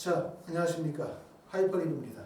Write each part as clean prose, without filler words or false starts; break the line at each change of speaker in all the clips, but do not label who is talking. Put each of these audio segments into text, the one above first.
자, 안녕하십니까. 하이퍼링입니다.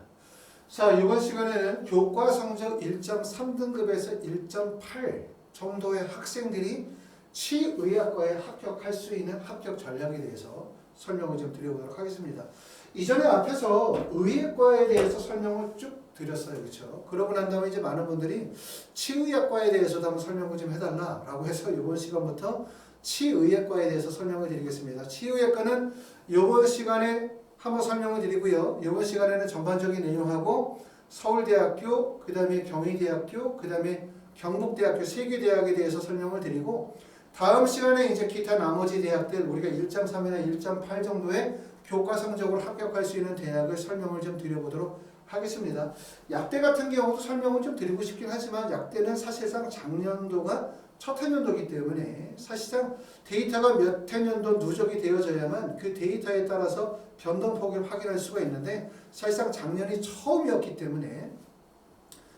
자, 이번 시간에는 교과 성적 1.3등급에서 1.8 정도의 학생들이 치의학과에 합격할 수 있는 합격 전략에 대해서 설명을 좀 드려보도록 하겠습니다. 이전에 앞에서 의학과에 대해서 설명을 쭉 드렸어요. 그렇죠? 그러고 난 다음에 이제 많은 분들이 치의학과에 대해서도 한번 설명을 좀 해달라고 해서 이번 시간부터 치의학과에 대해서 설명을 드리겠습니다. 치의학과는 이번 시간에 한번 설명을 드리고요. 이번 시간에는 전반적인 내용하고 서울대학교, 그 다음에 경희대학교, 그 다음에 경북대학교 3개 대학에 대해서 설명을 드리고 다음 시간에 이제 기타 나머지 대학들 우리가 1.3이나 1.8 정도의 교과 성적으로 합격할 수 있는 대학을 설명을 좀 드려보도록 하겠습니다. 약대 같은 경우도 설명을 좀 드리고 싶긴 하지만 약대는 사실상 작년도가 첫 해년도이기 때문에 사실상 데이터가 몇 해년도 누적이 되어져야만 그 데이터에 따라서 변동폭을 확인할 수가 있는데 사실상 작년이 처음이었기 때문에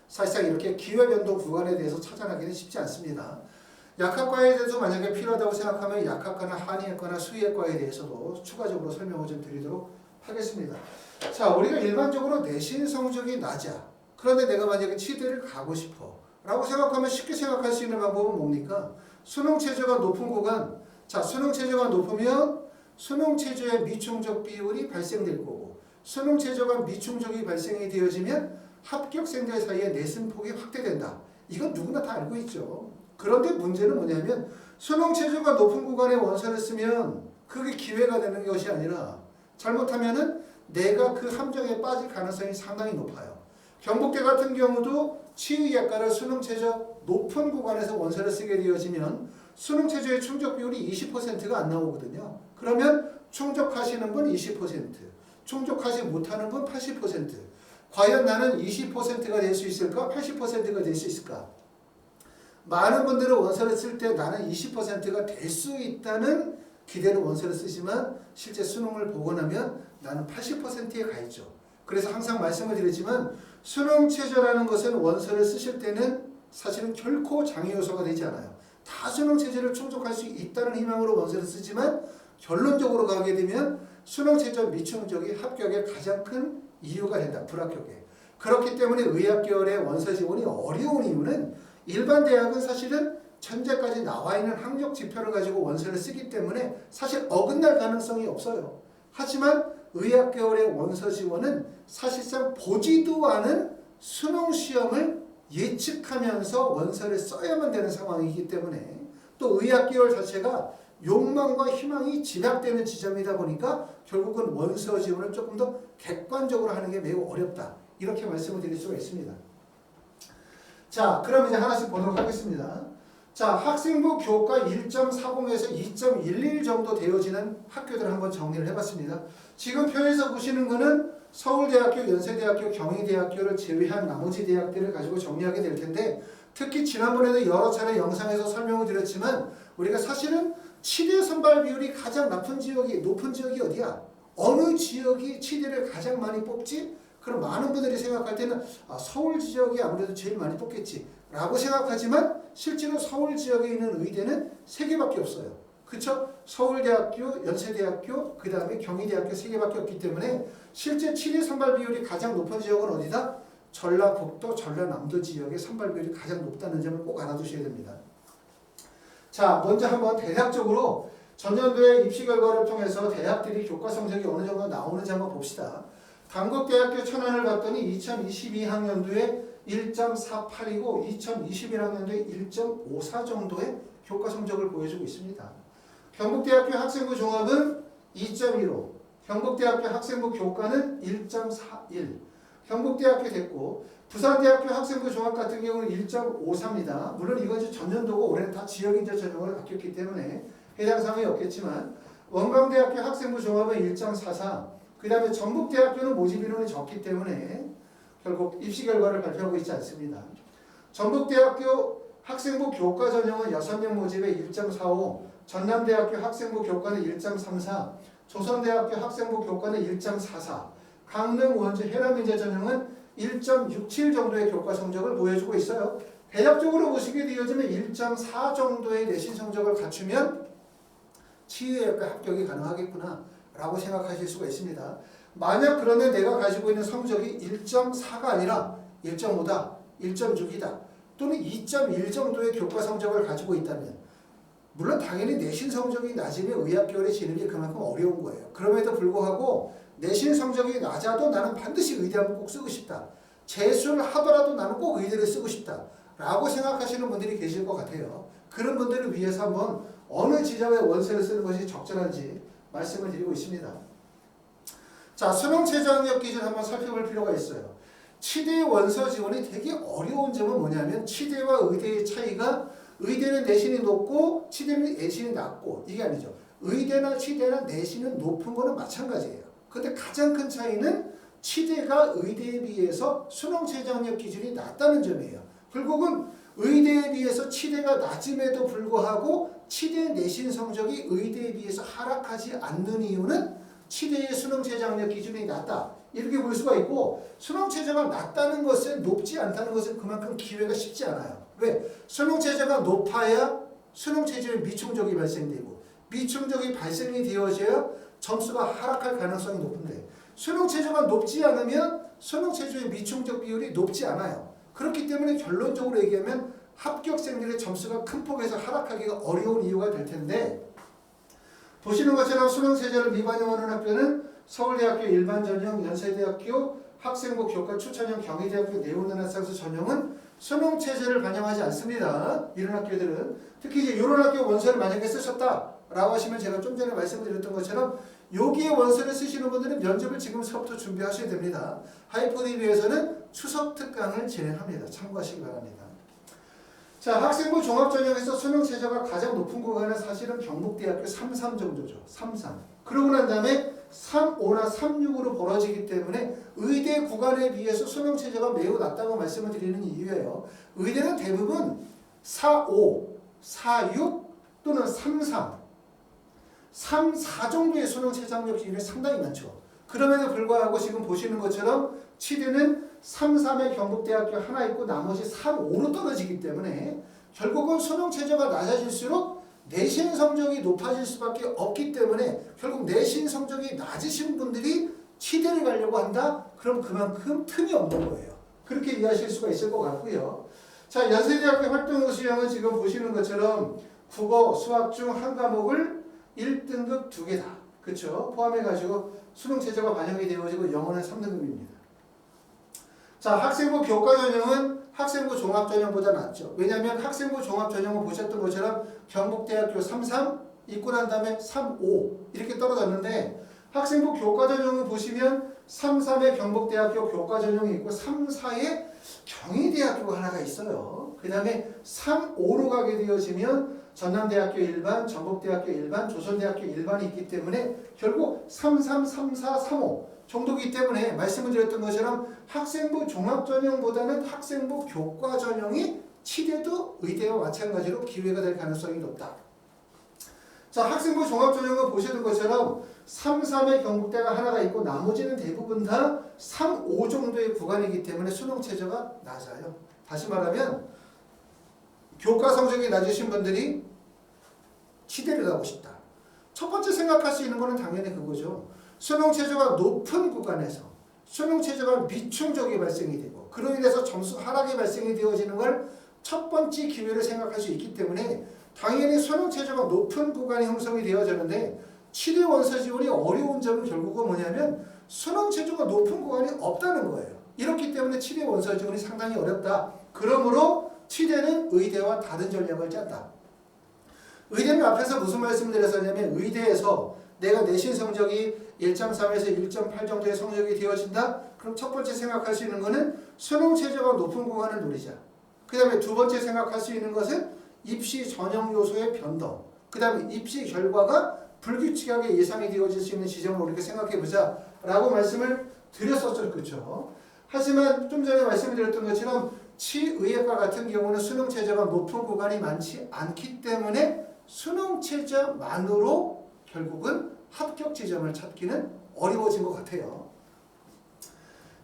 사실상 이렇게 기회변동 구간에 대해서 찾아나기는 쉽지 않습니다. 약학과에 대해서 만약에 필요하다고 생각하면 약학과나 한의학과나 수의학과에 대해서도 추가적으로 설명을 좀 드리도록 하겠습니다. 자, 우리가 일반적으로 내신 성적이 낮아. 그런데 내가 만약에 치대를 가고 싶어 라고 생각하면 쉽게 생각할 수 있는 방법은 뭡니까? 수능 최저가 높은 구간. 자, 수능 최저가 높으면 수능 최저의 미충족 비율이 발생될 거고 수능 최저가 미충족이 발생이 되어지면 합격생들 사이에 내신폭이 확대된다. 이건 누구나 다 알고 있죠. 그런데 문제는 뭐냐면 수능 최저가 높은 구간에 원서를 쓰면 그게 기회가 되는 것이 아니라 잘못하면은 내가 그 함정에 빠질 가능성이 상당히 높아요. 경북대 같은 경우도 치의학과를 수능 최저 높은 구간에서 원서를 쓰게 되어지면 수능 최저의 충족 비율이 20%가 안 나오거든요. 그러면 충족하시는 분 20%, 충족하지 못하는 분 80%. 과연 나는 20%가 될 수 있을까? 80%가 될 수 있을까? 많은 분들은 원서를 쓸 때 나는 20%가 될 수 있다는 기대로 원서를 쓰지만 실제 수능을 보고 나면 나는 80%에 가 있죠. 그래서 항상 말씀을 드리지만 수능 최저라는 것은 원서를 쓰실 때는 사실은 결코 장애 요소가 되지 않아요. 다 수능 최저를 충족할 수 있다는 희망으로 원서를 쓰지만 결론적으로 가게 되면 수능 최저 미충족이 합격의 가장 큰 이유가 된다. 불합격에. 그렇기 때문에 의학계열의 원서 지원이 어려운 이유는 일반 대학은 사실은 현재까지 나와 있는 학력 지표를 가지고 원서를 쓰기 때문에 사실 어긋날 가능성이 없어요. 하지만 의학계열의 원서 지원은 사실상 보지도 않은 수능 시험을 예측하면서 원서를 써야만 되는 상황이기 때문에 또 의학계열 자체가 욕망과 희망이 집약되는 지점이다 보니까 결국은 원서 지원을 조금 더 객관적으로 하는 게 매우 어렵다. 이렇게 말씀을 드릴 수가 있습니다. 자, 그럼 이제 하나씩 보도록 하겠습니다. 자, 학생부 교과 1.40에서 2.11 정도 되어지는 학교들을 한번 정리를 해봤습니다. 지금 표에서 보시는 거는 서울대학교, 연세대학교, 경희대학교를 제외한 나머지 대학들을 가지고 정리하게 될 텐데 특히 지난번에도 여러 차례 영상에서 설명을 드렸지만 우리가 사실은 치대 선발 비율이 가장 높은 지역이 어디야? 어느 지역이 치대를 가장 많이 뽑지? 그럼 많은 분들이 생각할 때는 서울 지역이 아무래도 제일 많이 뽑겠지 라고 생각하지만 실제로 서울 지역에 있는 의대는 3개밖에 없어요. 그쵸? 서울대학교, 연세대학교, 그 다음에 경희대학교 3개밖에 없기 때문에 실제 치대 선발 비율이 가장 높은 지역은 어디다? 전라북도, 전라남도 지역의 선발 비율이 가장 높다는 점을 꼭 알아두셔야 됩니다. 자, 먼저 한번 대략적으로 전년도의 입시 결과를 통해서 대학들이 교과 성적이 어느 정도 나오는지 한번 봅시다. 단국대학교 천안을 봤더니 2022학년도에 1.48이고 2021학년도에 1.54 정도의 교과 성적을 보여주고 있습니다. 경북대학교 학생부 종합은 2.15, 경북대학교 학생부 교과는 1.41, 경북대학교 됐고 부산대학교 학생부 종합 같은 경우는 1.54입니다. 물론 이건 이제 전년도고 올해는 다 지역인재 전형으로 바뀌었기 때문에 해당 사항이 없겠지만 원광대학교 학생부 종합은 1.44, 그 다음에 전북대학교는 모집 인원이 적기 때문에 결국 입시 결과를 발표하고 있지 않습니다. 전북대학교 학생부 교과 전형은 6명 모집에 1.45, 전남대학교 학생부 교과는 1.34, 조선대학교 학생부 교과는 1.44, 강릉, 원주, 해남인재 전형은 1.67 정도의 교과 성적을 보여주고 있어요. 대략적으로 보시게 되어지면 1.4 정도의 내신 성적을 갖추면 치의학과 합격이 가능하겠구나 라고 생각하실 수가 있습니다. 만약 그러면 내가 가지고 있는 성적이 1.4가 아니라 1.5다, 1.6이다, 또는 2.1 정도의 교과 성적을 가지고 있다면 물론 당연히 내신 성적이 낮으면 의학교에 지는 게 그만큼 어려운 거예요. 그럼에도 불구하고 내신 성적이 낮아도 나는 반드시 의대 한번 꼭 쓰고 싶다. 재수를 하더라도 나는 꼭 의대를 쓰고 싶다. 라고 생각하시는 분들이 계실 것 같아요. 그런 분들을 위해서 한번 어느 지점에 원서를 쓰는 것이 적절한지 말씀을 드리고 있습니다. 자, 수능 최저 학력 기준 한번 살펴볼 필요가 있어요. 치대 원서 지원이 되게 어려운 점은 뭐냐면 치대와 의대의 차이가 의대는 내신이 높고 치대는 내신이 낮고 이게 아니죠. 의대나 치대나 내신은 높은 거는 마찬가지예요. 근데 가장 큰 차이는 치대가 의대에 비해서 수능 최저 학력 기준이 낮다는 점이에요. 결국은 의대에 비해서 치대가 낮음에도 불구하고 치대 내신 성적이 의대에 비해서 하락하지 않는 이유는 치대의 수능 최저 학력 기준이 낮다. 이렇게 볼 수가 있고 수능 최저가 낮다는 것은 높지 않다는 것은 그만큼 기회가 쉽지 않아요. 왜? 수능 최저가 높아야 수능 최저의 미충족이 발생되고 미충족이 발생이 되어져야 점수가 하락할 가능성이 높은데 수능 최저가 높지 않으면 수능 최저의 미충족 비율이 높지 않아요. 그렇기 때문에 결론적으로 얘기하면 합격생들의 점수가 큰 폭에서 하락하기가 어려운 이유가 될 텐데 보시는 것처럼 수능 최저를 미반영하는 학교는 서울대학교 일반전형, 연세대학교 학생부 교과 추천형, 경희대학교 네오나사스 전형은 수능 최저를 반영하지 않습니다. 이런 학교들은 특히 이제 이런 학교 원서를 만약에 쓰셨다라고 하시면 제가 좀 전에 말씀드렸던 것처럼 여기에 원서를 쓰시는 분들은 면접을 지금서부터 준비하셔야 됩니다. 하이포디비에서는 추석 특강을 진행합니다. 참고하시기 바랍니다. 자, 학생부 종합전형에서 수능 최저가 가장 높은 구간은 사실은 경북대학교 33 정도죠. 33. 그러고 난 다음에 35나 36으로 벌어지기 때문에 의대 구간에 비해서 수능 최저가 매우 낮다고 말씀을 드리는 이유예요. 의대는 대부분 45, 46 또는 33, 34 정도의 수능 최저 학력 기준이 상당히 많죠. 그럼에도 불구하고 지금 보시는 것처럼 치대는 33에 경북대학교 하나 있고 나머지 35로 떨어지기 때문에 결국은 수능 최저가 낮아질수록 내신 성적이 높아질 수밖에 없기 때문에 결국 내신 성적이 낮으신 분들이 치대를 가려고 한다? 그럼 그만큼 틈이 없는 거예요. 그렇게 이해하실 수가 있을 것 같고요. 자, 연세대학교 활동 수형은 지금 보시는 것처럼 국어, 수학 중 한 과목을 1등급 2개다. 그렇죠? 포함해가지고 수능 최저가 반영이 되어지고 영어는 3등급입니다. 자, 학생부 교과 전형은 학생부 종합 전형보다 낫죠. 왜냐하면 학생부 종합 전형은 보셨던 것처럼 경북대학교 33 있고 난 다음에 35 이렇게 떨어졌는데 학생부 교과 전형은 보시면 33에 경북대학교 교과 전형이 있고 34에 경희대학교가 하나가 있어요. 그 다음에 35로 가게 되어지면 전남대학교 일반, 전북대학교 일반, 조선대학교 일반이 있기 때문에 결국 33, 34, 35 정도이기 때문에 말씀을 드렸던 것처럼 학생부 종합전형보다는 학생부 교과전형이 치대도 의대와 마찬가지로 기회가 될 가능성이 높다. 자, 학생부 종합전형은 보시는 것처럼 3, 3의 경북대가 하나가 있고 나머지는 대부분 다 3, 5 정도의 구간이기 때문에 수능 최저가 낮아요. 다시 말하면 교과 성적이 낮으신 분들이 치대를 가고 싶다. 첫 번째 생각할 수 있는 거는 당연히 그거죠. 수능 최저가 높은 구간에서 수능 최저가 미충족이 발생이 되고 그로 인해서 점수 하락이 발생이 되어지는 걸 첫 번째 기회를 생각할 수 있기 때문에 당연히 수능 최저가 높은 구간이 형성이 되어지는데 치대 원서 지원이 어려운 점은 결국은 뭐냐면 수능 최저가 높은 구간이 없다는 거예요. 이렇기 때문에 치대 원서 지원이 상당히 어렵다. 그러므로 치대는 의대와 다른 전략을 짠다. 의대는 앞에서 무슨 말씀을 드렸었냐면 의대에서 내가 내신 성적이 1.3에서 1.8 정도의 성적이 되어진다? 그럼 첫 번째 생각할 수 있는 것은 수능 최저가 높은 구간을 노리자. 그 다음에 두 번째 생각할 수 있는 것은 입시 전형 요소의 변동. 그 다음에 입시 결과가 불규칙하게 예상이 되어질 수 있는 지점을 우리가 생각해보자 라고 말씀을 드렸었죠. 그렇죠? 하지만 좀 전에 말씀드렸던 것처럼 치의학과 같은 경우는 수능 최저가 높은 구간이 많지 않기 때문에 수능 최저만으로 결국은 합격 지점을 찾기는 어려워진 것 같아요.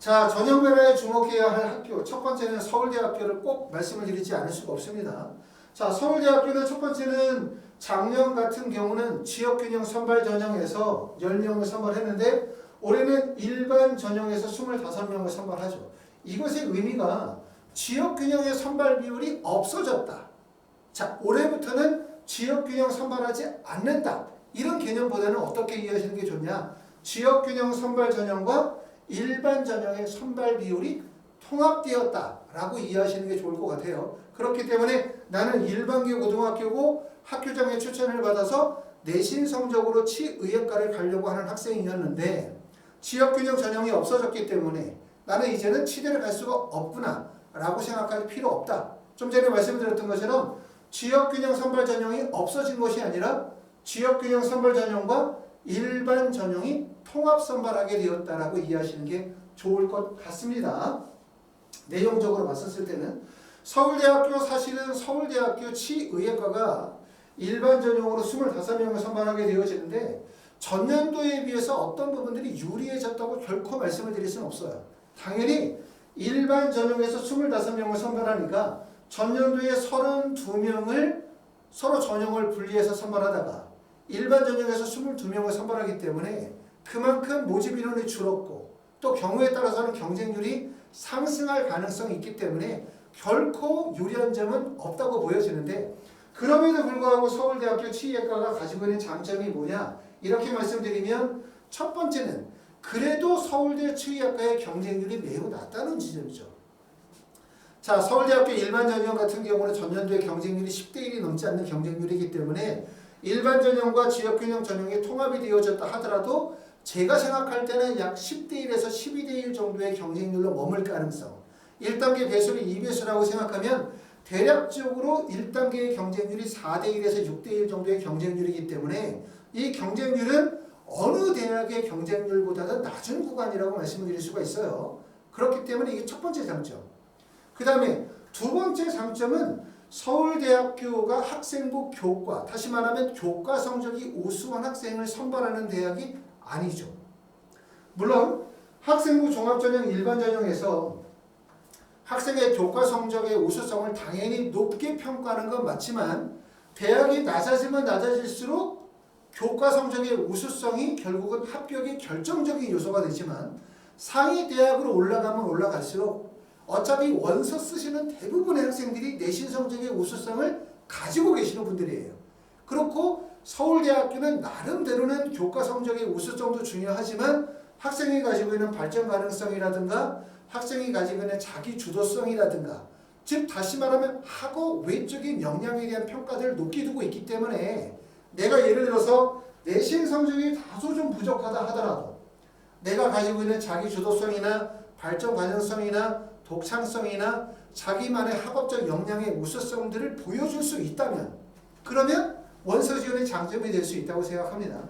자, 전형 변화에 주목해야 할 학교. 첫 번째는 서울대학교를 꼭 말씀을 드리지 않을 수가 없습니다. 자, 서울대학교는 첫 번째는 작년 같은 경우는 지역균형 선발 전형에서 10명을 선발했는데 올해는 일반 전형에서 25명을 선발하죠. 이것의 의미가 지역균형의 선발 비율이 없어졌다. 자, 올해부터는 지역균형 선발하지 않는다. 이런 개념보다는 어떻게 이해하시는 게 좋냐? 지역균형 선발 전형과 일반 전형의 선발 비율이 통합되었다라고 이해하시는 게 좋을 것 같아요. 그렇기 때문에 나는 일반계 고등학교고 학교장의 추천을 받아서 내신 성적으로 치의학과를 가려고 하는 학생이었는데 지역균형 전형이 없어졌기 때문에 나는 이제는 치대를 갈 수가 없구나 라고 생각할 필요 없다. 좀 전에 말씀드렸던 것처럼 지역균형 선발 전형이 없어진 것이 아니라 지역균형 선발 전형과 일반 전형이 통합 선발하게 되었다라고 이해하시는 게 좋을 것 같습니다. 내용적으로 봤었을 때는 서울대학교 사실은 서울대학교 치의학과가 일반 전형으로 25명을 선발하게 되어지는데 전년도에 비해서 어떤 부분들이 유리해졌다고 결코 말씀을 드릴 수는 없어요. 당연히 일반 전형에서 25명을 선발하니까 전년도에 32명을 서로 전형을 분리해서 선발하다가 일반 전형에서 22명을 선발하기 때문에 그만큼 모집 인원이 줄었고 또 경우에 따라서는 경쟁률이 상승할 가능성이 있기 때문에 결코 유리한 점은 없다고 보여지는데 그럼에도 불구하고 서울대학교 치의학과가 가지고 있는 장점이 뭐냐? 이렇게 말씀드리면 첫 번째는 그래도 서울대 치의학과의 경쟁률이 매우 낮다는 지점이죠. 자, 서울대학교 일반 전형 같은 경우는 전년도에 경쟁률이 10대 1이 넘지 않는 경쟁률이기 때문에 일반 전형과 지역균형 전형이 통합이 되어졌다 하더라도 제가 생각할 때는 약 10대 1에서 12대 1 정도의 경쟁률로 머물 가능성 1단계 배수를 2배수라고 생각하면 대략적으로 1단계의 경쟁률이 4대 1에서 6대 1 정도의 경쟁률이기 때문에 이 경쟁률은 어느 대학의 경쟁률보다는 낮은 구간이라고 말씀을 드릴 수가 있어요. 그렇기 때문에 이게 첫 번째 장점. 그 다음에 두 번째 장점은 서울대학교가 학생부 교과, 다시 말하면 교과 성적이 우수한 학생을 선발하는 대학이 아니죠. 물론 학생부 종합전형 일반전형에서 학생의 교과 성적의 우수성을 당연히 높게 평가하는 건 맞지만 대학이 낮아지면 낮아질수록 교과 성적의 우수성이 결국은 합격의 결정적인 요소가 되지만 상위 대학으로 올라가면 올라갈수록 어차피 원서 쓰시는 대부분의 학생들이 내신 성적의 우수성을 가지고 계시는 분들이에요. 그렇고 서울대학교는 나름대로는 교과 성적의 우수성도 중요하지만 학생이 가지고 있는 발전 가능성이라든가 학생이 가지고 있는 자기 주도성이라든가 즉 다시 말하면 학업 외적인 역량에 대한 평가들을 높게 두고 있기 때문에 내가 예를 들어서 내신 성적이 다소 좀 부족하다 하더라도 내가 가지고 있는 자기 주도성이나 발전 가능성이나 독창성이나 자기만의 학업적 역량의 우수성들을 보여줄 수 있다면 그러면 원서 지원의 장점이 될 수 있다고 생각합니다.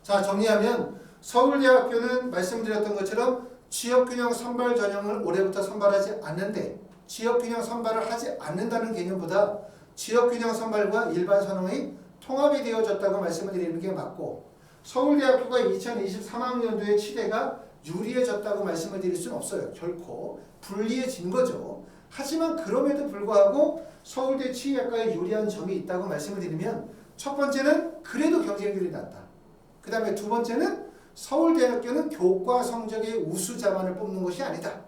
자, 정리하면 서울대학교는 말씀드렸던 것처럼 지역균형 선발 전형을 올해부터 선발하지 않는데 지역균형 선발을 하지 않는다는 개념보다 지역균형 선발과 일반 선호의 통합이 되어졌다고 말씀을 드리는 게 맞고 서울대학교가 2023학년도에 치대가 유리해졌다고 말씀을 드릴 수는 없어요. 결코 불리해진 거죠. 하지만 그럼에도 불구하고 서울대 치의학과에 유리한 점이 있다고 말씀을 드리면 첫 번째는 그래도 경쟁률이 낮다. 그 다음에 두 번째는 서울대학교는 교과 성적의 우수자만을 뽑는 것이 아니다.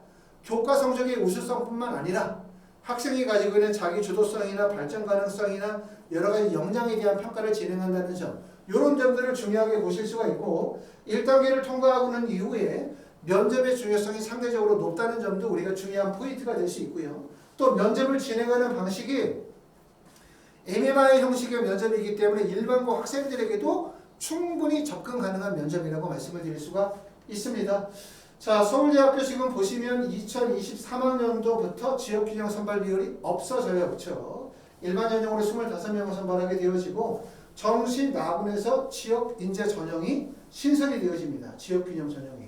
교과 성적의 우수성뿐만 아니라 학생이 가지고 있는 자기 주도성이나 발전 가능성이나 여러 가지 역량에 대한 평가를 진행한다는 점 이런 점들을 중요하게 보실 수가 있고 1단계를 통과하고 난 이후에 면접의 중요성이 상대적으로 높다는 점도 우리가 중요한 포인트가 될 수 있고요. 또 면접을 진행하는 방식이 MMI 형식의 면접이기 때문에 일반고 학생들에게도 충분히 접근 가능한 면접이라고 말씀을 드릴 수가 있습니다. 자, 서울대학교 지금 보시면 2023학년도부터 지역균형 선발 비율이 없어져요. 그렇죠? 일반 전형으로 25명을 선발하게 되어지고 정시 나군에서 지역 인재 전형이 신설이 되어집니다. 지역균형 전형이.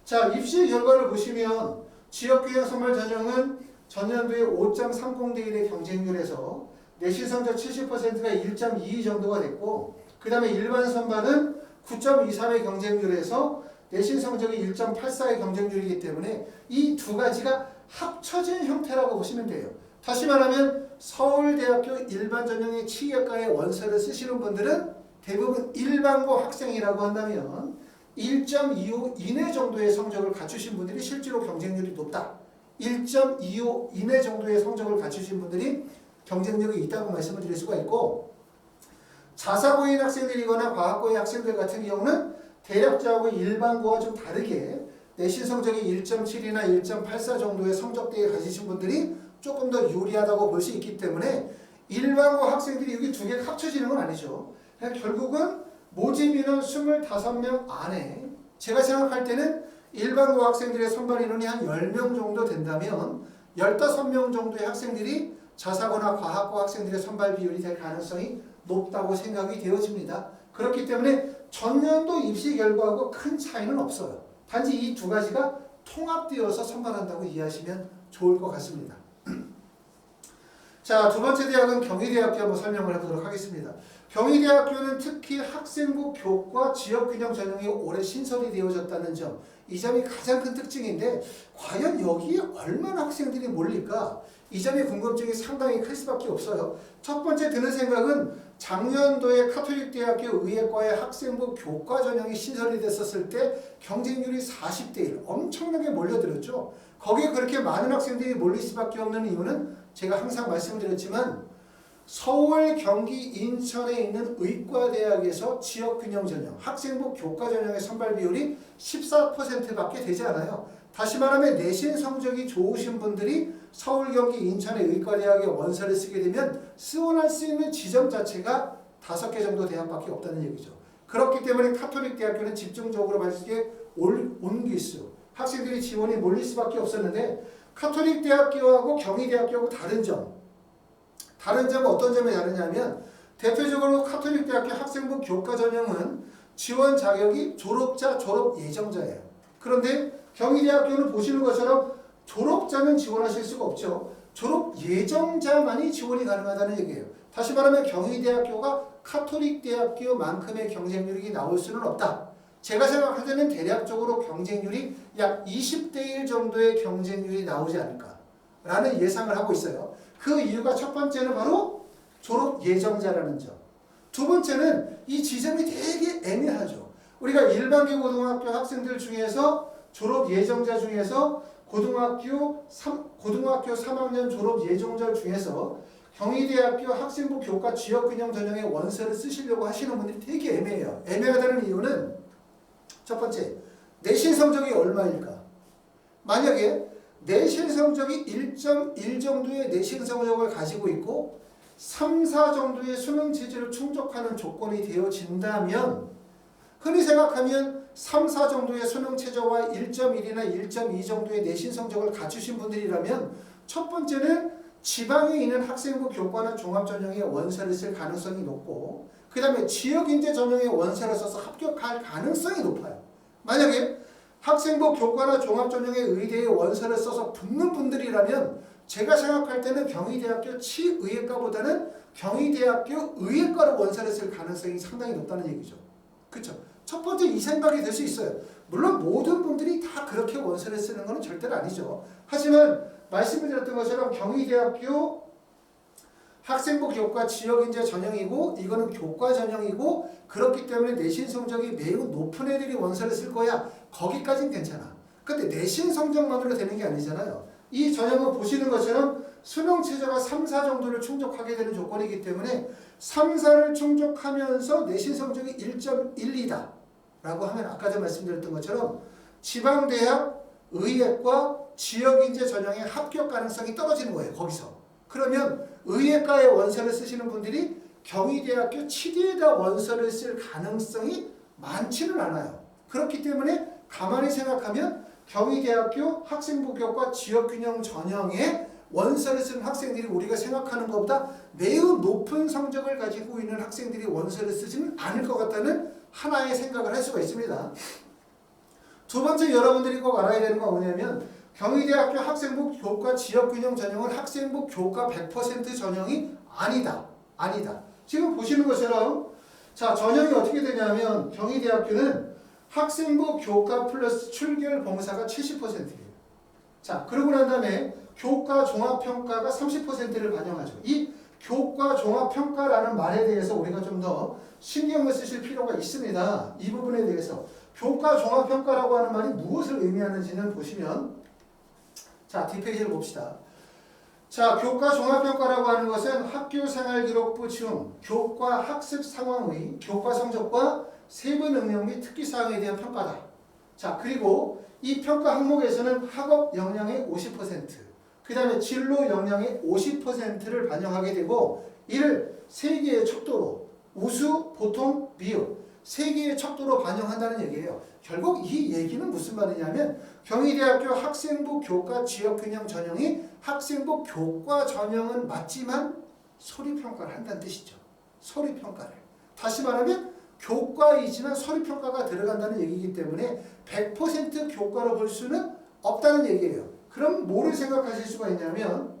자, 입시 결과를 보시면 지역균형 선발 전형은 전년도에 5.30대 1의 경쟁률에서 내신 성적 70%가 1.22 정도가 됐고 그 다음에 일반 선발은 9.23의 경쟁률에서 내신 성적이 1.84의 경쟁률이기 때문에 이 두 가지가 합쳐진 형태라고 보시면 돼요. 다시 말하면 서울대학교 일반 전형의 치의학과의 원서를 쓰시는 분들은 대부분 일반고 학생이라고 한다면 1.25 이내 정도의 성적을 갖추신 분들이 실제로 경쟁률이 높다. 1.25 이내 정도의 성적을 갖추신 분들이 경쟁력이 있다고 말씀을 드릴 수가 있고, 자사고인 학생들이거나 과학고인 학생들 같은 경우는 대략자하고 일반고와 좀 다르게 내신 성적이 1.7이나 1.84 정도의 성적대에 가지신 분들이 조금 더 유리하다고 볼 수 있기 때문에 일반고 학생들이 여기 두 개가 합쳐지는 건 아니죠. 결국은 모집 인원 25명 안에, 제가 생각할 때는 일반고 학생들의 선발 인원이 한 10명 정도 된다면 15명 정도의 학생들이 자사고나 과학고 학생들의 선발 비율이 될 가능성이 높다고 생각이 되어집니다. 그렇기 때문에 전년도 입시 결과하고 큰 차이는 없어요. 단지 이 두 가지가 통합되어서 선발한다고 이해하시면 좋을 것 같습니다. 자, 두 번째 대학은 경희대학교 한번 설명을 해보도록 하겠습니다. 경희대학교는 특히 학생부 교과 지역균형 전형이 올해 신설이 되어졌다는 점, 이 점이 가장 큰 특징인데 과연 여기에 얼마나 학생들이 몰릴까? 이 점의 궁금증이 상당히 클 수밖에 없어요. 첫 번째 드는 생각은 작년도에 카톨릭대학교 의예과의 학생부 교과 전형이 신설이 됐었을 때 경쟁률이 40대 1, 엄청나게 몰려들었죠. 거기에 그렇게 많은 학생들이 몰릴 수밖에 없는 이유는 제가 항상 말씀드렸지만 서울, 경기, 인천에 있는 의과대학에서 지역균형 전형, 학생부 교과 전형의 선발 비율이 14%밖에 되지 않아요. 다시 말하면 내신 성적이 좋으신 분들이 서울, 경기, 인천의 의과대학에 원서를 쓰게 되면 지원할 수 있는 지점 자체가 5개 정도 대학밖에 없다는 얘기죠. 그렇기 때문에 카톨릭대학교는 집중적으로 발식에 옮길 수, 학생들이 지원이 몰릴 수밖에 없었는데 카톨릭대학교하고 경희대학교하고 다른 점은 어떤 점이 다르냐면 대표적으로 카톨릭대학교 학생부 교과 전형은 지원 자격이 졸업자, 졸업 예정자예요. 그런데 경희대학교는 보시는 것처럼 졸업자는 지원하실 수가 없죠. 졸업 예정자만이 지원이 가능하다는 얘기예요. 다시 말하면 경희대학교가 카톨릭대학교만큼의 경쟁률이 나올 수는 없다. 제가 생각할 때는 대략적으로 경쟁률이 약 20대 1 정도의 경쟁률이 나오지 않을까라는 예상을 하고 있어요. 그 이유가 첫 번째는 바로 졸업 예정자라는 점. 두 번째는 이 지점이 되게 애매하죠. 우리가 일반계 고등학교 학생들 중에서 졸업 예정자 중에서 고등학교 3학년 졸업 예정자 중에서 경희대학교 학생부 교과 지역균형 전형의 원서를 쓰시려고 하시는 분들이 되게 애매해요. 애매하다는 이유는 첫 번째, 내신 성적이 얼마일까? 만약에 내신 성적이 1.1 정도의 내신 성적을 가지고 있고 3, 4 정도의 수능 체제를 충족하는 조건이 되어진다면 흔히 생각하면 3, 4 정도의 수능 체제와 1.1이나 1.2 정도의 내신 성적을 갖추신 분들이라면 첫 번째는 지방에 있는 학생부 교과나 종합전형의 원서를 쓸 가능성이 높고 그 다음에 지역인재 전형의 원서를 써서 합격할 가능성이 높아요. 만약에 학생부 교과나 종합전형의 의대의 원서를 써서 붙는 분들이라면 제가 생각할 때는 경희대학교 치의예과보다는 경희대학교 의예과로 원서를 쓸 가능성이 상당히 높다는 얘기죠. 그렇죠? 첫 번째 이 생각이 될 수 있어요. 물론 모든 분들이 다 그렇게 원서를 쓰는 건 절대로 아니죠. 하지만 말씀을 드렸던 것처럼 경희대학교 학생부 교과 지역인재 전형이고 이거는 교과 전형이고 그렇기 때문에 내신 성적이 매우 높은 애들이 원서를 쓸 거야. 거기까지는 괜찮아. 근데 내신 성적만으로 되는 게 아니잖아요. 이 전형은 보시는 것처럼 수능 최저가 3, 4 정도를 충족하게 되는 조건이기 때문에 3, 4를 충족하면서 내신 성적이 1.12다 라고 하면 아까 전에 말씀드렸던 것처럼 지방대학 의예과 지역인재 전형의 합격 가능성이 떨어지는 거예요. 거기서. 그러면 의예과에 원서를 쓰시는 분들이 경희대학교 치대에다 원서를 쓸 가능성이 많지는 않아요. 그렇기 때문에 가만히 생각하면 경희대학교 학생부 교과 지역균형 전형에 원서를 쓰는 학생들이 우리가 생각하는 것보다 매우 높은 성적을 가지고 있는 학생들이 원서를 쓰지는 않을 것 같다는 하나의 생각을 할 수가 있습니다. 두 번째 여러분들이 꼭 알아야 되는 건 뭐냐면 경희대학교 학생부 교과 지역균형 전형은 학생부 교과 100% 전형이 아니다. 지금 보시는 것처럼 자 전형이 어떻게 되냐면 경희대학교는 학생부 교과 플러스 출결 봉사가 70%예요. 자 그러고 난 다음에 교과 종합평가가 30%를 반영하죠. 이 교과 종합평가라는 말에 대해서 우리가 좀 더 신경을 쓰실 필요가 있습니다. 이 부분에 대해서 교과 종합평가라고 하는 말이 무엇을 의미하는지는 보시면 자, 뒷페이지를 봅시다. 자, 교과 종합평가라고 하는 것은 학교생활기록부 중 교과 학습 상황의 교과 성적과 세부 능력 및 특기 사항에 대한 평가다. 자, 그리고 이 평가 항목에서는 학업 역량의 50%, 그 다음에 진로 역량의 50%를 반영하게 되고 이를 세 개의 척도로 우수, 보통, 미흡 세 개의 척도로 반영한다는 얘기예요. 결국 이 얘기는 무슨 말이냐면 경희대학교 학생부 교과 지역균형 전형이 학생부 교과 전형은 맞지만 서류평가를 한다는 뜻이죠. 서류평가를. 다시 말하면 교과이지만 서류평가가 들어간다는 얘기이기 때문에 100% 교과로 볼 수는 없다는 얘기예요. 그럼 뭐를 생각하실 수가 있냐면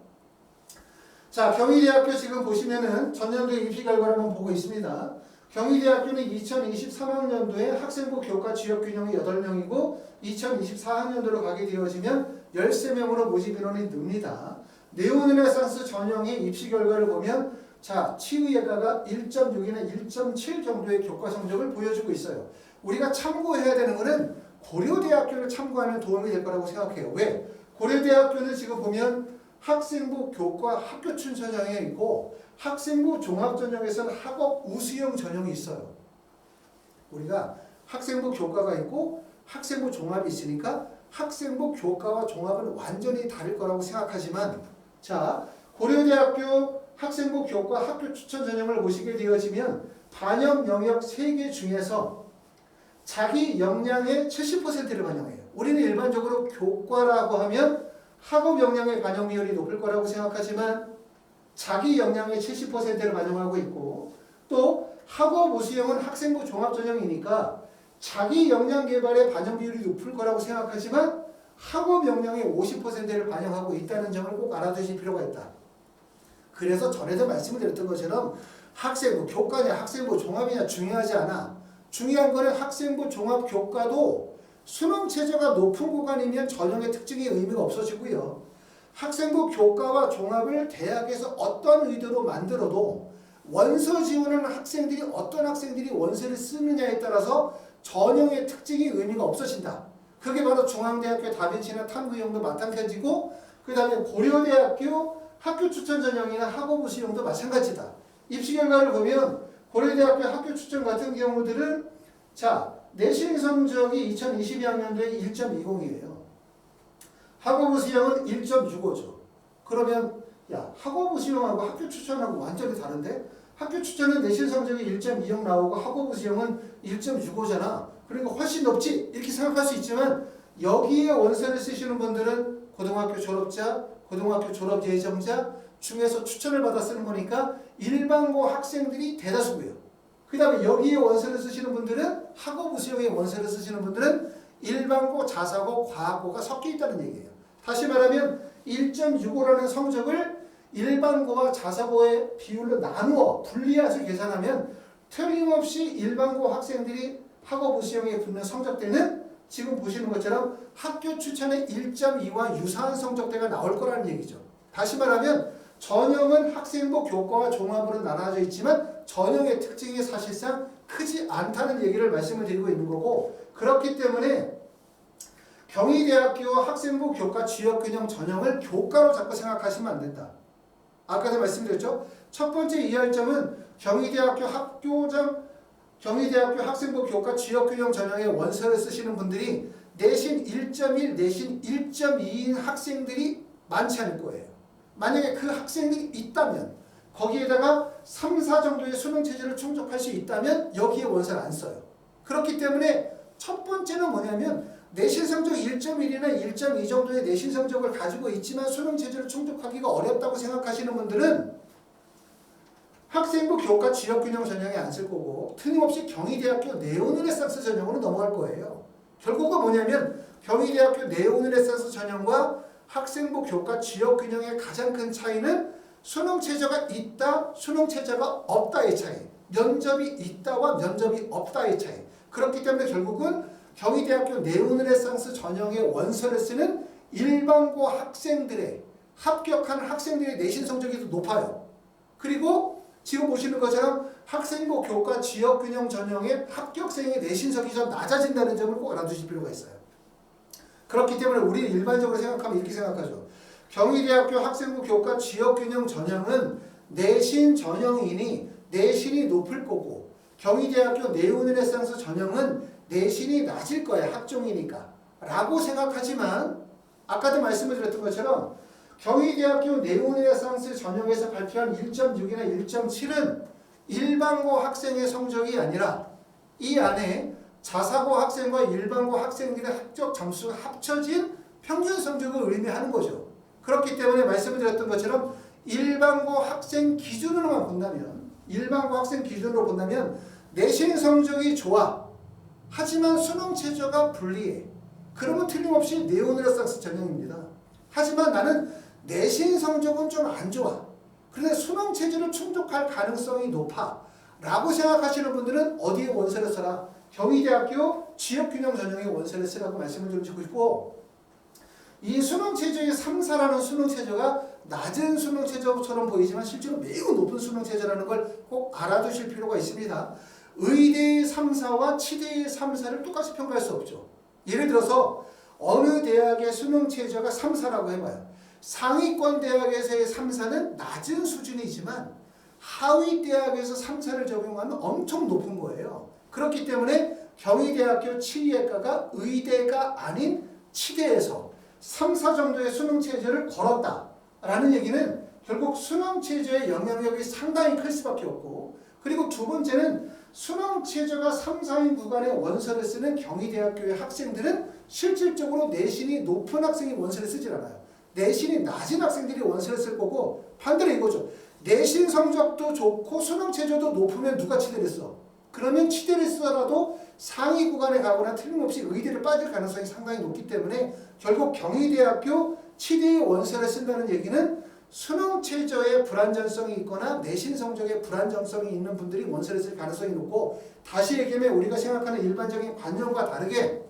자, 경희대학교 지금 보시면은 전년도 입시 결과를 한번 보고 있습니다. 경희대학교는 2023학년도에 학생부 교과 지역균형이 8명이고 2024학년도로 가게 되어지면 13명으로 모집 인원이 늡니다. 네오르네상스 전형의 입시 결과를 보면 자, 치의예가가 1.6이나 1.7 정도의 교과 성적을 보여주고 있어요. 우리가 참고해야 되는 것은 고려대학교를 참고하면 도움이 될 거라고 생각해요. 왜? 고려대학교는 지금 보면 학생부 교과 학교춘 전형에 있고 학생부 종합전형에서는 학업 우수형 전형이 있어요. 우리가 학생부 교과가 있고 학생부 종합이 있으니까 학생부 교과와 종합은 완전히 다를 거라고 생각하지만 자, 고려대학교 학생부 교과 학교 추천 전형을 보시게 되어지면 반영 영역 3개 중에서 자기 역량의 70%를 반영해요. 우리는 일반적으로 교과라고 하면 학업 역량의 반영 비율이 높을 거라고 생각하지만 자기 역량의 70%를 반영하고 있고 또 학업 우수형은 학생부 종합 전형이니까 자기 역량 개발의 반영 비율이 높을 거라고 생각하지만 학업 역량의 50%를 반영하고 있다는 점을 꼭 알아두실 필요가 있다. 그래서 전에도 말씀을 드렸던 것처럼 학생부 교과냐 학생부 종합이냐 중요하지 않아. 중요한 거는 학생부 종합 교과도 수능 최저가 높은 구간이면 전형의 특징의 의미가 없어지고요. 학생부 교과와 종합을 대학에서 어떤 의도로 만들어도 원서 지원하는 학생들이 어떤 학생들이 원서를 쓰느냐에 따라서 전형의 특징이 의미가 없어진다. 그게 바로 중앙대학교 다빈치나 탐구형도 마찬가지고 그 다음에 고려대학교 학교 추천 전형이나 학업 우수형도 마찬가지다. 입시 결과를 보면 고려대학교 학교 추천 같은 경우들은 자, 내신 성적이 2022학년도에 1.20이에요. 학업 우수형은 1.65죠. 그러면 야, 학업 우수형하고 학교 추천하고 완전히 다른데? 학교 추천은 내신 성적이 1.20 나오고 학업 우수형은 1.65잖아. 그러니까 훨씬 높지? 이렇게 생각할 수 있지만 여기에 원서를 쓰시는 분들은 고등학교 졸업자, 고등학교 졸업 예정자 중에서 추천을 받아 쓰는 거니까 일반고 학생들이 대다수고요. 그 다음에 여기에 원서를 쓰시는 분들은 학업 우수형의 원서를 쓰시는 분들은 일반고, 자사고, 과학고가 섞여 있다는 얘기예요. 다시 말하면 1.65라는 성적을 일반고와 자사고의 비율로 나누어 분리해서 계산하면 틀림없이 일반고 학생들이 학업 우수형에 붙는 성적대는 지금 보시는 것처럼 학교 추천의 1.2와 유사한 성적대가 나올 거라는 얘기죠. 다시 말하면 전형은 학생부 교과와 종합으로 나눠져 있지만 전형의 특징이 사실상 크지 않다는 얘기를 말씀을 드리고 있는 거고 그렇기 때문에 경희대학교 학생부 교과 지역균형 전형을 교과로 자꾸 생각하시면 안 된다. 아까도 말씀드렸죠. 첫 번째 이해할 점은 경희대학교 학생부 교과 지역균형 전형의 원서를 쓰시는 분들이 내신 1.1, 내신 1.2인 학생들이 많지 않을 거예요. 만약에 그 학생들이 있다면 거기에다가 3, 4 정도의 수능 체제를 충족할 수 있다면 여기에 원서를 안 써요. 그렇기 때문에 첫 번째는 뭐냐면 내신 성적 1.1이나 1.2 정도의 내신 성적을 가지고 있지만 수능 체제를 충족하기가 어렵다고 생각하시는 분들은 학생부 교과 지역균형 전형에 안 쓸 거고 틀림없이 경희대학교 네오르네상스 전형으로 넘어갈 거예요. 결국은 뭐냐면 경희대학교 네오르네상스 전형과 학생부 교과 지역균형의 가장 큰 차이는 수능 체제가 있다, 수능 체제가 없다의 차이. 면접이 있다와 면접이 없다의 차이. 그렇기 때문에 결국은 경희대학교 네오르네상스 전형의 원서를 쓰는 일반고 학생들의 합격하는 학생들의 내신 성적이 더 높아요. 그리고 지금 보시는 것처럼 학생부 교과 지역균형 전형의 합격생의 내신석이 좀 낮아진다는 점을 꼭 알아두실 필요가 있어요. 그렇기 때문에 우리는 일반적으로 생각하면 이렇게 생각하죠. 경희대학교 학생부 교과 지역균형 전형은 내신 전형이니 내신이 높을 거고 경희대학교 네오르네상스 전형은 내신이 낮을 거야. 학종이니까. 라고 생각하지만 아까도 말씀을 드렸던 것처럼 경희대학교 네오르네상스 전형에서 발표한 1.6이나 1.7은 일반고 학생의 성적이 아니라 이 안에 자사고 학생과 일반고 학생들의 합격 점수가 합쳐진 평균 성적을 의미하는 거죠. 그렇기 때문에 말씀을 드렸던 것처럼 일반고 학생 기준으로만 본다면 내신 성적이 좋아. 하지만 수능 최저가 불리해. 그러면 틀림없이 네오르네상스 전형입니다. 하지만 나는 내신 성적은 좀 안 좋아. 그런데 수능 체제를 충족할 가능성이 높아. 라고 생각하시는 분들은 어디에 원서를 써라? 경희대학교 지역균형 전형의 원서를 쓰라고 말씀을 좀 드리고 싶고 이 수능 체제의 3사라는 수능 체제가 낮은 수능 체제처럼 보이지만 실제로 매우 높은 수능 체제라는 걸 꼭 알아두실 필요가 있습니다. 의대의 3사와 치대의 3사를 똑같이 평가할 수 없죠. 예를 들어서 어느 대학의 수능 체제가 3사라고 해봐요. 상위권 대학에서의 3사는 낮은 수준이지만 하위 대학에서 3사를 적용하면 엄청 높은 거예요. 그렇기 때문에 경희대학교 치의학과가 의대가 아닌 치대에서 3, 4 정도의 수능 체제를 걸었다라는 얘기는 결국 수능 체제의 영향력이 상당히 클 수밖에 없고 그리고 두 번째는 수능 체제가 3, 4인 구간의 원서를 쓰는 경희대학교의 학생들은 실질적으로 내신이 높은 학생이 원서를 쓰질 않아요. 내신이 낮은 학생들이 원서를 쓸 거고 반대로 이거죠. 내신 성적도 좋고 수능 체제도 높으면 누가 치대를 써? 그러면 치대를 쓰더라도 상위 구간에 가거나 틀림없이 의대를 빠질 가능성이 상당히 높기 때문에 결국 경희대학교 치대의 원서를 쓴다는 얘기는 수능 최저의 불안전성이 있거나 내신 성적에 불안정성이 있는 분들이 원서를 쓸 가능성이 높고 다시 얘기하면 우리가 생각하는 일반적인 관념과 다르게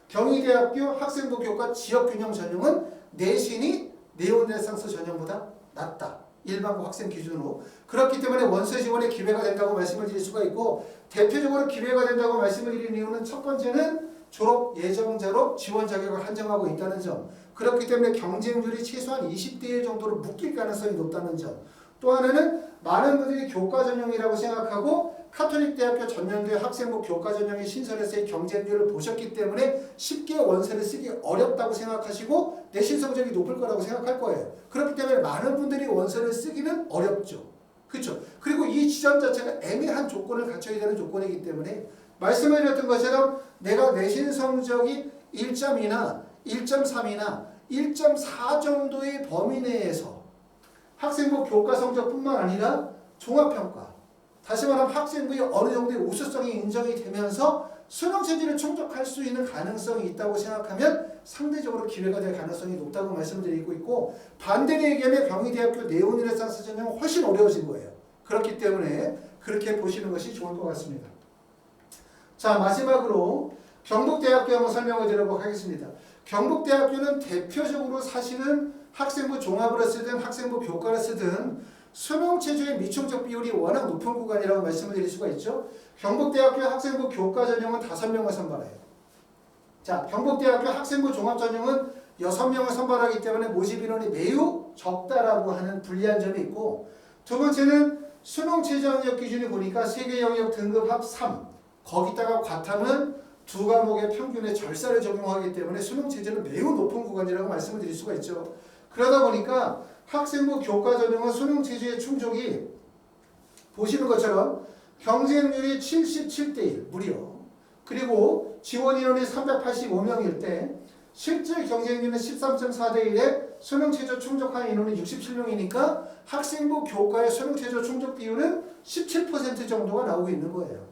경희대학교 학생부 교과 지역균형 전형은 내신이 네오르네상스 전형보다 낮다. 일반고 학생 기준으로. 그렇기 때문에 원서 지원에 기회가 된다고 말씀을 드릴 수가 있고 대표적으로 기회가 된다고 말씀을 드리는 이유는 첫 번째는 졸업 예정자로 지원 자격을 한정하고 있다는 점. 그렇기 때문에 경쟁률이 최소한 20대1 정도로 묶일 가능성이 높다는 점. 또 하나는 많은 분들이 교과 전형이라고 생각하고 카톨릭대학교 전년도에 학생부 교과 전형의 신설에서의 경쟁률을 보셨기 때문에 쉽게 원서를 쓰기 어렵다고 생각하시고 내신 성적이 높을 거라고 생각할 거예요. 그렇기 때문에 많은 분들이 원서를 쓰기는 어렵죠. 그렇죠? 그리고 이 지점 자체가 애매한 조건을 갖춰야 되는 조건이기 때문에 말씀을 드렸던 것처럼 내가 내신 성적이 1.2나 1.3이나 1.4 정도의 범위 내에서 학생부 교과 성적뿐만 아니라 종합평가 다시 말하면 학생부의 어느 정도의 우수성이 인정이 되면서 수능 체제를 충족할 수 있는 가능성이 있다고 생각하면 상대적으로 기회가 될 가능성이 높다고 말씀드리고 있고 반대로 얘기하면 경희대학교 네오르네상스 전형은 훨씬 어려워진 거예요. 그렇기 때문에 그렇게 보시는 것이 좋을 것 같습니다. 자 마지막으로 경북대학교 한번 설명을 드려보도록 하겠습니다. 경북대학교는 대표적으로 사실은 학생부 종합을 쓰든 학생부 교과를 쓰든 수능 체제의 미충족 비율이 워낙 높은 구간이라고 말씀을 드릴 수가 있죠. 경북대학교 학생부 교과 전형은 5명을 선발해요. 자, 경북대학교 학생부 종합 전형은 6명을 선발하기 때문에 모집 인원이 매우 적다라고 하는 불리한 점이 있고 두 번째는 수능 최저 학력 기준이 보니까 세계 영역 등급 합 3 거기다가 과탐은 두 과목의 평균의 절사를 적용하기 때문에 수능 체제는 매우 높은 구간이라고 말씀을 드릴 수가 있죠. 그러다 보니까 학생부 교과 전형은 수능 체제의 충족이 보시는 것처럼 경쟁률이 77대1 무려 그리고 지원 인원이 385명일 때 실질 경쟁률은 13.4대1에 수능 최저 충족한 인원이 67명이니까 학생부 교과의 수능 최저 충족 비율은 17% 정도가 나오고 있는 거예요.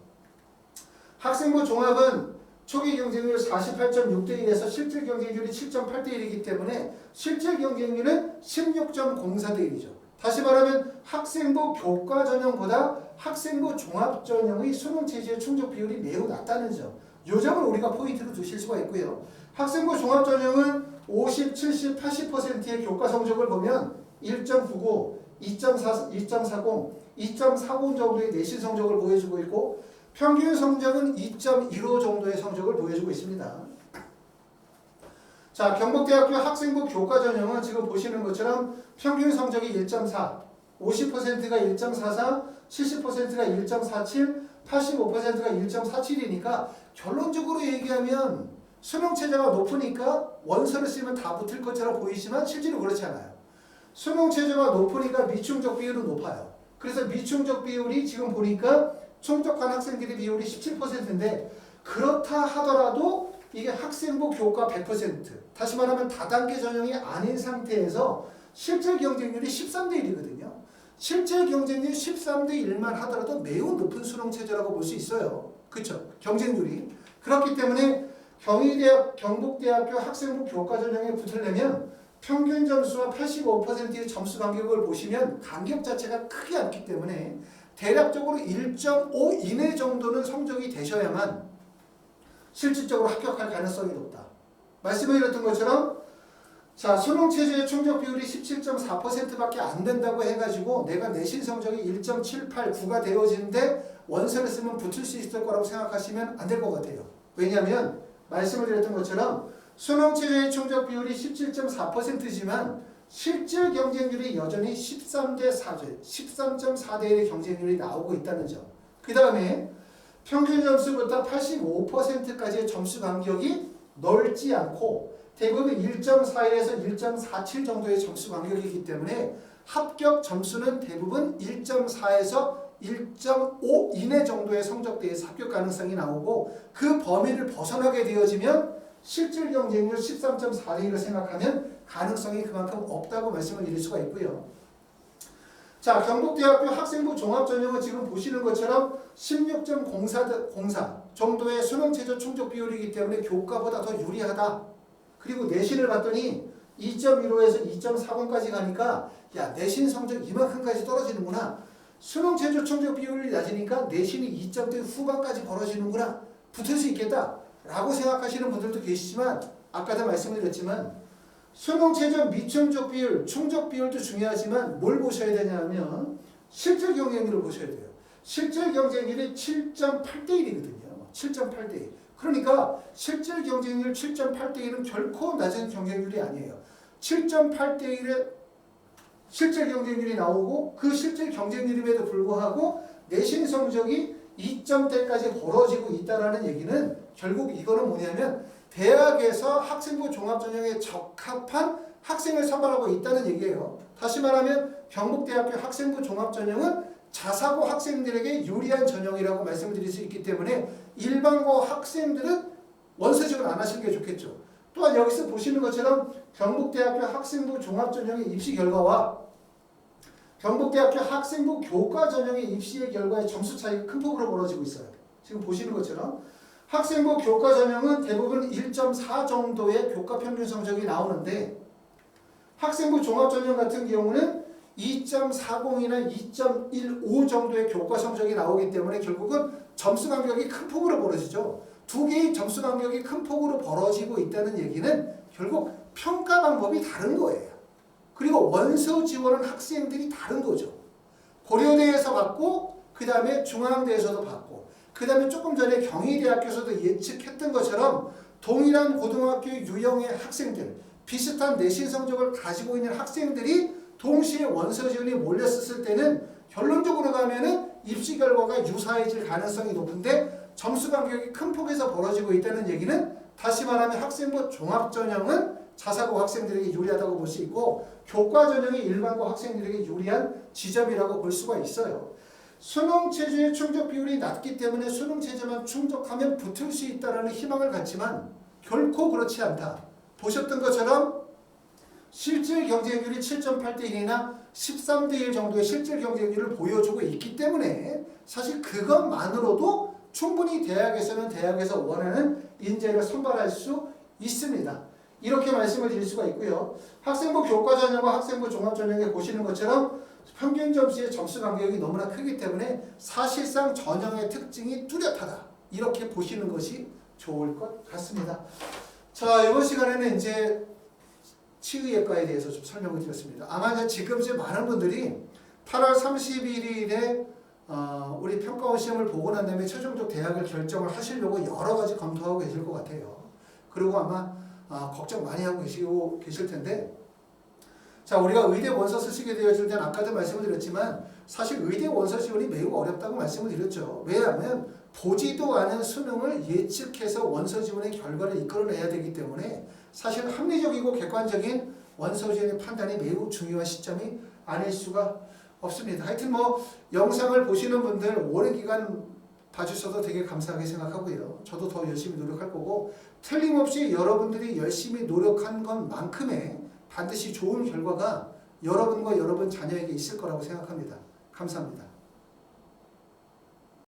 학생부 종합은 초기 경쟁률 48.6대1에서 실질 경쟁률이 7.8대1이기 때문에 실질 경쟁률은 16.04대1이죠. 다시 말하면 학생부 교과 전형보다 학생부 종합 전형의 수능 체제의 충족 비율이 매우 낮다는 점. 이 점을 우리가 포인트로 두실 수가 있고요. 학생부 종합 전형은 50, 70, 80%의 교과 성적을 보면 1.99, 2.40, 2.40 정도의 내신 성적을 보여주고 있고 평균 성적은 2.15 정도의 성적을 보여주고 있습니다. 자, 경북대학교 학생부 교과 전형은 지금 보시는 것처럼 평균 성적이 1.4, 50%가 1.44, 70%가 1.47, 85%가 1.47이니까 결론적으로 얘기하면 수능 체제가 높으니까 원서를 쓰면 다 붙을 것처럼 보이지만 실제로 그렇지 않아요. 수능 체제가 높으니까 미충족 비율은 높아요. 그래서 미충족 비율이 지금 보니까 충족한 학생들의 비율이 17%인데 그렇다 하더라도 이게 학생부 교과 100%, 다시 말하면 다단계 전형이 아닌 상태에서 실질 경쟁률이 13대 1이거든요. 실질 경쟁률 13대 1만 하더라도 매우 높은 수능 체제라고 볼 수 있어요. 그렇죠? 경쟁률이. 그렇기 때문에 경북대학교 학생부 교과 전형에 붙으려면 평균 점수와 85%의 점수 간격을 보시면 간격 자체가 크지 않기 때문에 대략적으로 1.5 이내 정도는 성적이 되셔야만 실질적으로 합격할 가능성이 높다. 말씀을 드렸던 것처럼 자, 수능 체제의 충족 비율이 17.4%밖에 안 된다고 해가지고 내가 내신 성적이 1.78, 9가 되어지는데 원서를 쓰면 붙을 수 있을 거라고 생각하시면 안 될 것 같아요. 왜냐하면 말씀을 드렸던 것처럼 수능 체제의 충족 비율이 17.4%지만 실질 경쟁률이 여전히 13대 4죠. 13.4대 1의 경쟁률이 나오고 있다는 점. 그 다음에 평균 점수보다 85%까지의 점수 간격이 넓지 않고 대부분 1.41에서 1.47 정도의 점수 간격이기 때문에 합격 점수는 대부분 1.4에서 1.5 이내 정도의 성적대에서 합격 가능성이 나오고 그 범위를 벗어나게 되어지면 실질 경쟁률 13.4를 생각하면 가능성이 그만큼 없다고 말씀을 드릴 수가 있고요. 자, 경북대학교 학생부 종합전형은 지금 보시는 것처럼 16.04 정도의 수능 최저 충족 비율이기 때문에 교과보다 더 유리하다. 그리고 내신을 봤더니 2.15에서 2.40까지 가니까 야, 내신 성적 이만큼까지 떨어지는구나. 수능 최저 충족 비율이 낮으니까 내신이 2점대 후반까지 벌어지는구나. 붙을 수 있겠다. 라고 생각하시는 분들도 계시지만 아까도 말씀을 드렸지만 수능 최저 미충족 비율, 충족 비율도 중요하지만 뭘 보셔야 되냐면 실질 경쟁률을 보셔야 돼요. 실질 경쟁률이 7.8대 1이거든요. 7.8대 1. 그러니까 실질 경쟁률 7.8대 1은 결코 낮은 경쟁률이 아니에요. 7.8대 1의 실질 경쟁률이 나오고 그 실질 경쟁률임에도 불구하고 내신 성적이 2점대까지 벌어지고 있다는 얘기는 결국 이거는 뭐냐면 대학에서 학생부 종합전형에 적합한 학생을 선발하고 있다는 얘기예요. 다시 말하면 경북대학교 학생부 종합전형은 자사고 학생들에게 유리한 전형이라고 말씀드릴 수 있기 때문에 일반고 학생들은 원서직을 안 하시는 게 좋겠죠. 또한 여기서 보시는 것처럼 경북대학교 학생부 종합전형의 입시 결과와 경북대학교 학생부 교과 전형의 입시의 결과의 점수 차이가 큰 폭으로 벌어지고 있어요. 지금 보시는 것처럼 학생부 교과 전형은 대부분 1.4 정도의 교과 평균 성적이 나오는데 학생부 종합전형 같은 경우는 2.40이나 2.15 정도의 교과 성적이 나오기 때문에 결국은 점수 간격이 큰 폭으로 벌어지죠. 두 개의 점수 간격이 큰 폭으로 벌어지고 있다는 얘기는 결국 평가 방법이 다른 거예요. 그리고 원서 지원은 학생들이 다른 거죠. 고려대에서 받고 그 다음에 중앙대에서도 받고 그 다음에 조금 전에 경희대학교에서도 예측했던 것처럼 동일한 고등학교 유형의 학생들, 비슷한 내신 성적을 가지고 있는 학생들이 동시에 원서 지원이 몰렸었을 때는 결론적으로 가면은 입시 결과가 유사해질 가능성이 높은데 점수 간격이 큰 폭에서 벌어지고 있다는 얘기는 다시 말하면 학생부 종합전형은 자사고 학생들에게 유리하다고 볼 수 있고 교과 전형이 일반고 학생들에게 유리한 지점이라고 볼 수가 있어요. 수능 체제의 충족 비율이 낮기 때문에 수능 체제만 충족하면 붙을 수 있다는 희망을 갖지만 결코 그렇지 않다. 보셨던 것처럼 실질 경쟁률이 7.8대 1이나 13대 1 정도의 실질 경쟁률을 보여주고 있기 때문에 사실 그것만으로도 충분히 대학에서는 대학에서 원하는 인재를 선발할 수 있습니다. 이렇게 말씀을 드릴 수가 있고요. 학생부 교과 전형과 학생부 종합 전형에 보시는 것처럼 평균 점수의 점수 간격이 너무나 크기 때문에 사실상 전형의 특징이 뚜렷하다. 이렇게 보시는 것이 좋을 것 같습니다. 자, 이번 시간에는 이제 치의예과에 대해서 좀 설명을 드렸습니다. 아마 지금 이제 많은 분들이 8월 31일에 우리 평가원 시험을 보고 난 다음에 최종적 대학을 결정을 하시려고 여러 가지 검토하고 계실 것 같아요. 그리고 아마 걱정 많이 하고 계실 텐데, 자, 우리가 의대 원서 쓰시게 되어질 때는 아까도 말씀을 드렸지만 사실 의대 원서 지원이 매우 어렵다고 말씀을 드렸죠. 왜냐하면 보지도 않은 수능을 예측해서 원서 지원의 결과를 이끌어내야 되기 때문에 사실 합리적이고 객관적인 원서 지원의 판단이 매우 중요한 시점이 아닐 수가 없습니다. 하여튼 뭐 영상을 보시는 분들 오랜 기간 봐주셔서 되게 감사하게 생각하고요. 저도 더 열심히 노력할 거고 틀림없이 여러분들이 열심히 노력한 것만큼의 반드시 좋은 결과가 여러분과 여러분 자녀에게 있을 거라고 생각합니다. 감사합니다.